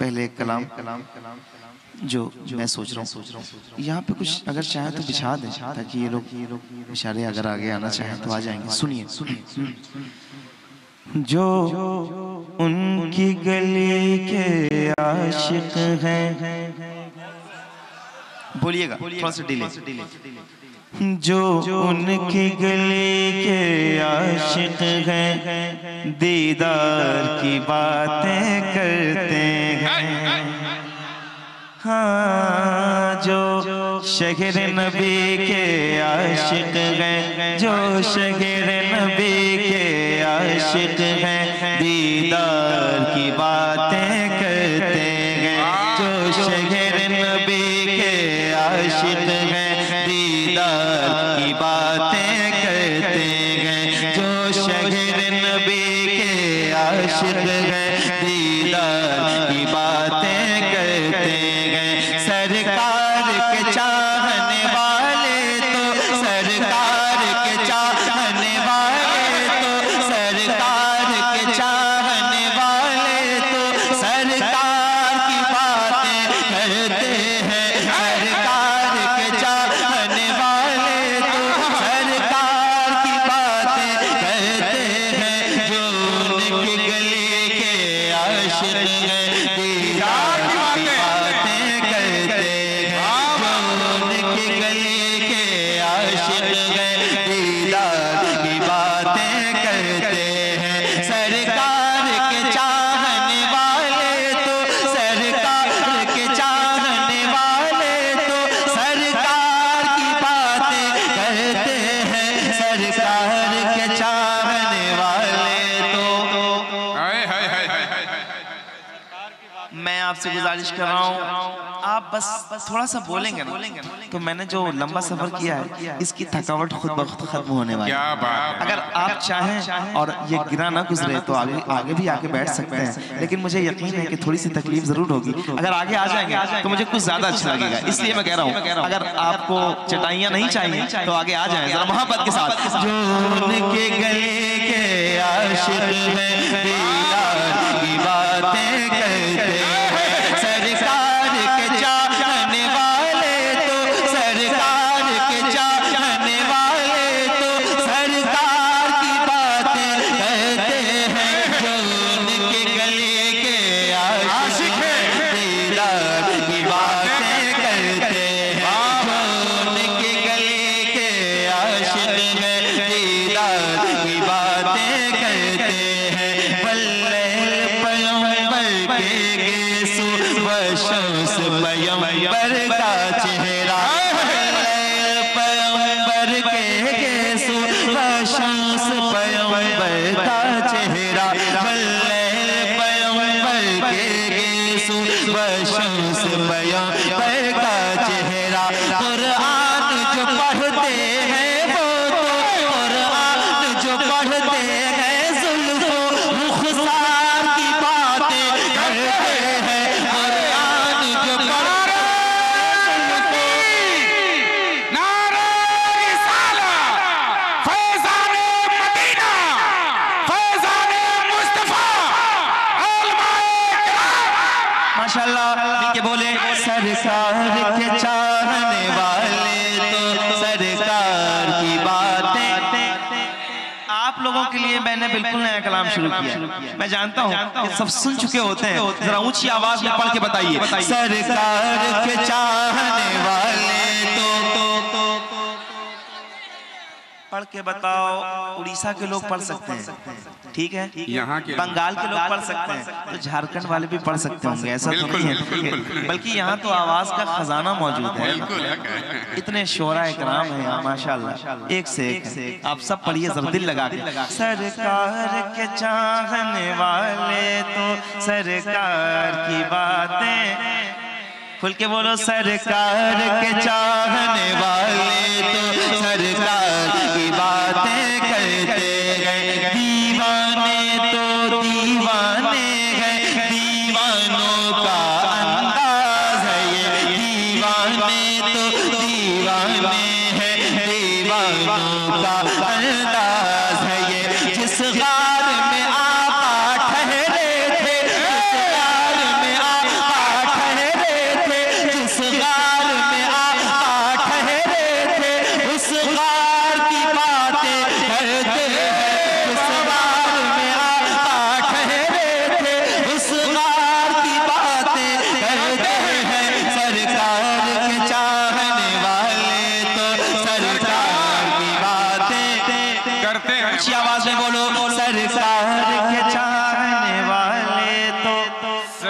पहले एक कलाम जो मैं सोच रहा हूँ यहाँ पे कुछ अगर चाहे तो बिछा दें ताकि ये लोग बेचारे अगर आगे आना चाहें तो आ जाएंगे। सुनिए सुनिए जो उनकी गली के आशिक हैं, बोलिएगा थोड़ा सा डिले। जो उनकी गली के आशिक हैं दीदार की बातें करते हैं। हाँ जो शहर नबी के आशिक हैं, जो शहर नबी के आशिक हैं दीदार की बातें करते हैं। जो शहर नबी के आशिक हैं दीदार की बातें करते हैं। जो शहर नबी के आशिक हैं दीदार की बातें करते हैं। सरकार के चाहने वाले तो सरकार के चाहने वाले तो सरकार के चाहने वाले तो सरकार की बातें करते हैं। सरकार के चाहने वाले तो सरकार की बातें करते हैं। जो उनकी गली के आशिक हैं दीदार की बातें करते हैं। जो उनकी गली के आशिक हैं दीदार की बातें करते हैं। सरकार के चाहने वाले तो सरकार के चाहने वाले तो सरकार की बातें करते हैं। सरकार के चाहने वाले तो मैं आपसे गुजारिश कर रहा हूँ आप बस थोड़ा सा बोलेंगे ना तो मैंने जो लंबा सफर किया है इसकी थकावट खुद ब खुद खत्म होने वाली है। अगर आप चाहें और ये गिरा ना गुजरे तो आगे भी आके बैठ सकते हैं, लेकिन मुझे यकीन है कि थोड़ी सी तकलीफ जरूर होगी। अगर आगे आ जाएंगे तो मुझे कुछ ज्यादा अच्छा लगेगा, इसलिए मैं कह रहा हूँ अगर आपको चटाइयाँ नहीं चाहिए तो आगे आ जाएं जरा मोहब्बत के साथ। जो उनके गले के आशिक हैं दीदार की बातें करते हैं। सरकार के चाहने वाले तो सरकार के चाहने वाले तो सरकार की बातें करते हैं। जो उनके गले के आशिक हैं दीदार की बातें करते हैं। जो उनके गले के आशिक हैं दीदार की बातें करते हैं। बल्लैल पैगंबर के गेसु वशंस पैगंबर का चेहरा। बल्लैल पैगंबर के गेसु वशंस पैगंबर का चेहरा। बल्लैल पैगंबर के गेसु वशंस पैगंबर का चेहरा। कुरान जो पढ़ते हैं वो तो कुरान जो पढ़ते हैं जुल्फो रुखसार की बातें करते हैं। कुरान जो पढ़ते नारे रिसालत, फैज़ाने मदीना, फैज़ाने मुस्तफा, उलमाए किराम। माशाल्लाह मिल के बोले सरकार के चाहने वाले तो सरकार की बातें। आप लोगों के लिए मैंने बिल्कुल नया कलाम शुरू किया। मैं जानता हूँ कि सब सुन चुके होते हैं, जरा ऊंची आवाज में पढ़ के बताइए। सरकार के चाहने वाले तो पढ़ के बताओ। उड़ीसा के लोग पढ़ सकते हैं, ठीक है, यहाँ के बंगाल के लोग पढ़ सकते हैं, तो झारखंड वाले भी पढ़ सकते होंगे, ऐसा तो नहीं है। बल्कि यहाँ तो आवाज का खजाना मौजूद है। इतने शोरा इकराम है यहाँ माशाल्लाह, एक से एक। आप सब पढ़िए जरा दिल लगा के। सरकार के चाहने वाले तो सरकार की बातें खुल के बोलो। सरकार के चाहने वाले तो सरकार की बातें करते हैं। दीवाने तो दीवाने हैं, दीवानों का अंदाज है ये। दीवाने तो दीवाने हैं, दीवानों का अंदाज है ये। जिस गार में आका ठहरे थे, जिस गार में आका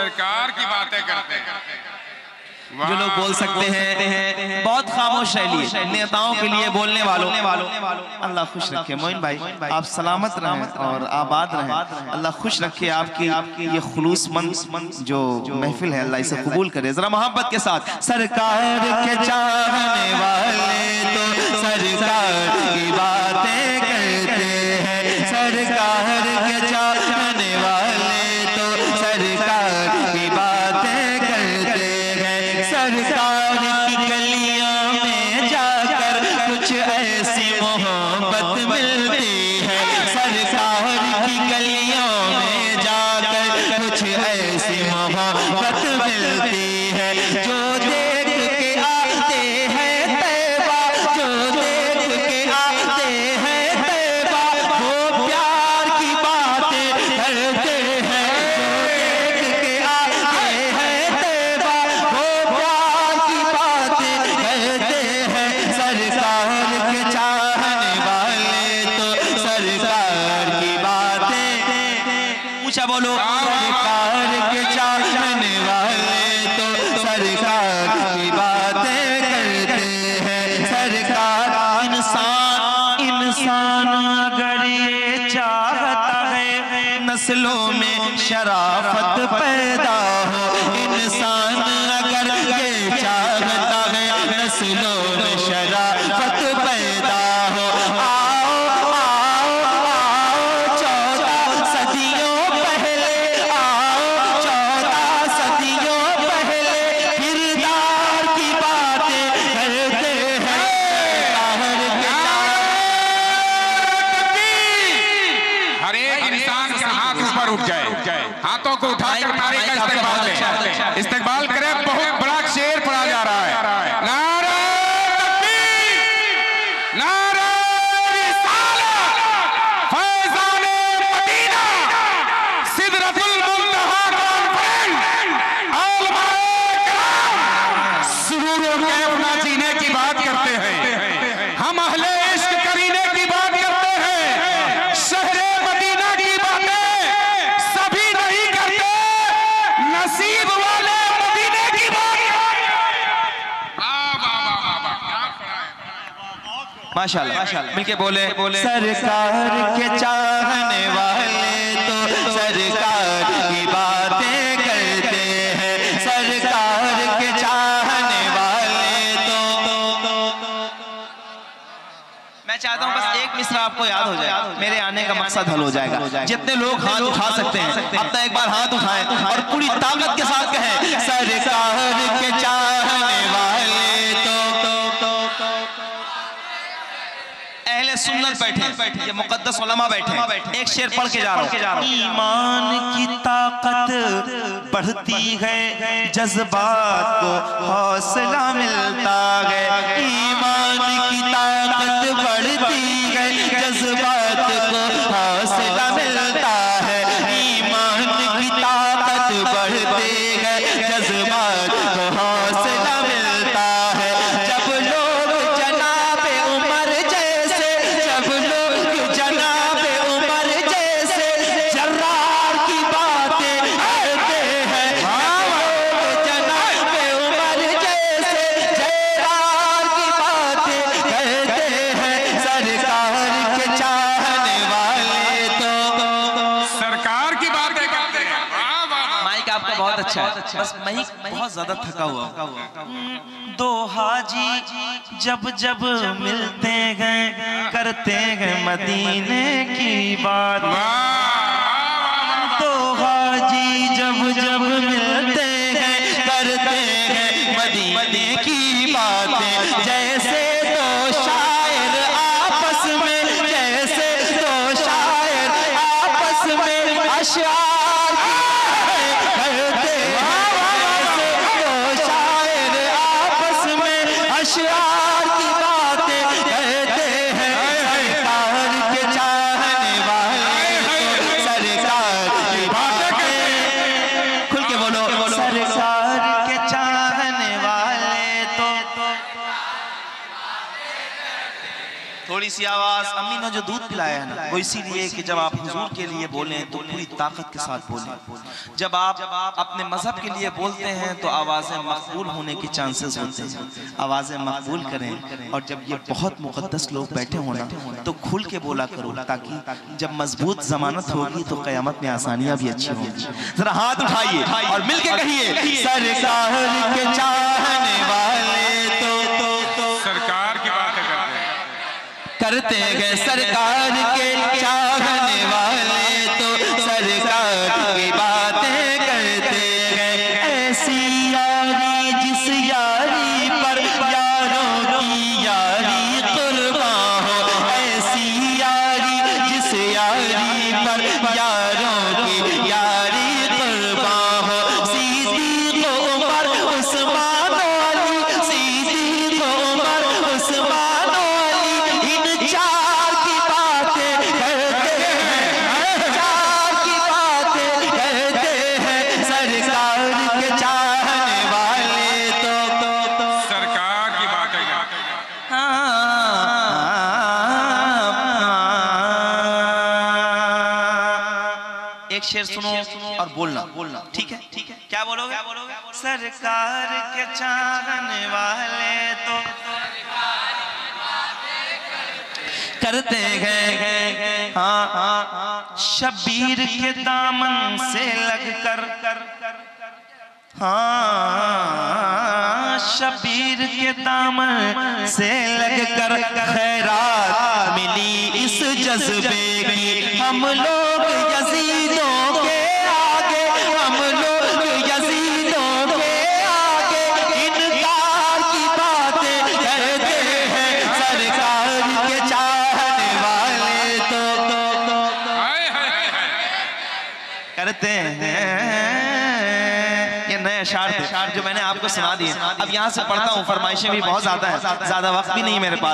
सरकार की बातें करते हैं। जो लोग बोल सकते हैं बहुत खामोश शैली नेताओं के लिए बोलने वालों अल्लाह खुश रखे। मोइन भाई आप सलामत रहें और आबाद रहें। अल्लाह खुश रखे आपकी ये खुलूसमंद जो महफिल है, अल्लाह इसे कबूल करे। जरा मोहब्बत के साथ सरकार के चाहने वाले तो सरकार की बातें करते हैं, सरकार के चाहने वाले तो सरकार की बातें करते हैं। सरकार की गलियों में जाकर कुछ ऐसी मोहब्बत मिलती है, सरकार की गलियों में जाकर कुछ ऐसी मोहब्बत मिलती है। जो देख के आते हैं तैबा, जो देख के आते हैं तैबा, वो प्यार की बातें करते हैं। जो देख के आते हैं तैबा, वो प्यार की बातें करते हैं। सरकार के चाहने वाले तो सरकार की बातें, ऊंचा बोलो, सरकार के चाहने वाले तो सरकार की बातें करते हैं। सरकार इंसान अगर ये चाहता है नस्लों में शराफत पैदा हो, इंसान अगर ये चाहता है नस्लों में शराफत पैदा हो। आओ आओ आओ 14 सदियों पहले, आओ 14 सदियों पहले किरदार की बातें करते हैं। हर एक इंसान के हाथ ऊपर उठ जाए, हाथों को उठाकर नारे का इस्तेमाल करें, इस्तेमाल करें। बहुत बड़ा शेर पढ़ा जा रहा है। नारे तकबीर, नारे रिसालत, फैज़ाने मदीना, सिदरतुल मुंतहा कॉन्फ्रेंस, उलमाए किराम सुरूर और कैफना जीने की बात करते हैं। हम अहले इश्क करीने की बात करते हैं। शहरे मदीना की बातें सभी नहीं करते, नसीब वाले मदीने की बात। माशाल्लाह मिलके बोले सरकार के चाहने वाले तो सरकार की बातें करते हैं, सरकार के चाहने वाले तो। मैं चाहता हूँ बस एक मिसरा आपको याद हो जाए, मेरे आने का मकसद हल हो जाएगा। जितने लोग हाथ उठा सकते हैं अब तक एक बार हाथ उठाएं और पूरी ताकत के साथ कहें सरकार के चाहने वाले तो। अहले सुन्नत बैठे, ये मुकद्दस उलमा बैठे, एक शेर पढ़ के जा रहा हूं। ईमान की ताकत बढ़ती है, जज्बात को हौसला मिलता है। ईमान की ताकत बढ़ती है, जज्बात को हौसला मिलता है। ईमान की ताकत बढ़ती है, जज्बात को हौसला मिलता है। जब लोग जनाबे उमर जैसे, जब लोग जनाबे उमर जैसे जर्रार की बातें करते हैं, लोग जनाबे उमर जैसे जर्रार की बातें करते हैं। सरकार के चाहने वाले तो सरकार की बातें करते हैं। माइक आपका बहुत अच्छा है, बस माइक बहुत ज्यादा थका हुआ। दो हाजी जब जब मिलते हैं करते हैं मदीने की बात। दो हाजी जब जब मिलते हैं करते हैं मदीने की बातें। जैसे दो शायर आपस में, जैसे दो शायर आपस में अशआर करते हैं, जैसे दो शायर आपस में अशआर की बातें करते हैं। सरकार के चाहने वाले तो सरकार की बातें, खुल के बोलो, सरकार के चाहने वाले तो थोड़ी सी आवाज। अम्मी ने जो दूध पिलाया है ना, वो इसीलिए कि जब आप हुजूर के लिए बोलें तो पूरी ताकत के साथ बोलें। जब आप अपने मजहब के लिए बोलते हैं तो आवाजें मकबूल होने के चांसेस होते हैं। आवाजें मकबूल करें, और जब ये बहुत मुकद्दस लोग बैठे हो ना तो खुल के बोला करो, ताकि जब मजबूत जमानत होगी तो क़यामत में आसानियां भी अच्छी होंगी। जरा हाथ उठाइए और मिलके कहिए, सरकार के चाहने वाले तो सरकार की बातें करते गए, सरकार के चाहने वाले तो सरकार की बातें करते गए। ऐसी यारी जिस यारी पर यारों की यारी कुर्बान हो, ऐसी यारी जिस यारी पर यारों की यारी कुर्बान हो। सीधी उमर उस्मान अली, सीधी उमर उस्मान अली, इन चार की बातें करते हैं, चार की बातें करते हैं। सरकार के चाहने वाले तो सरकार की बातें एक शेर सुनो और बोलना, ठीक है? क्या बोलोगे? सरकार के चाहने वाले तो करते गए, हाँ, शबीर के दामन से लगकर, हाँ, शबीर के दामन से लगकर खैरात मिली इस जज्बे की। हम लोग यजीदों के आगे, हम लोग यजीदों के आगे इनकार की बातें करते हैं। सरकार के चाहने वाले तो करते हैं। ये नए शार जो मैंने आपको सुना दिए, अब यहाँ से पढ़ता हूँ, फरमाइशें भी बहुत ज्यादा है, ज्यादा वक्त भी नहीं मेरे पास।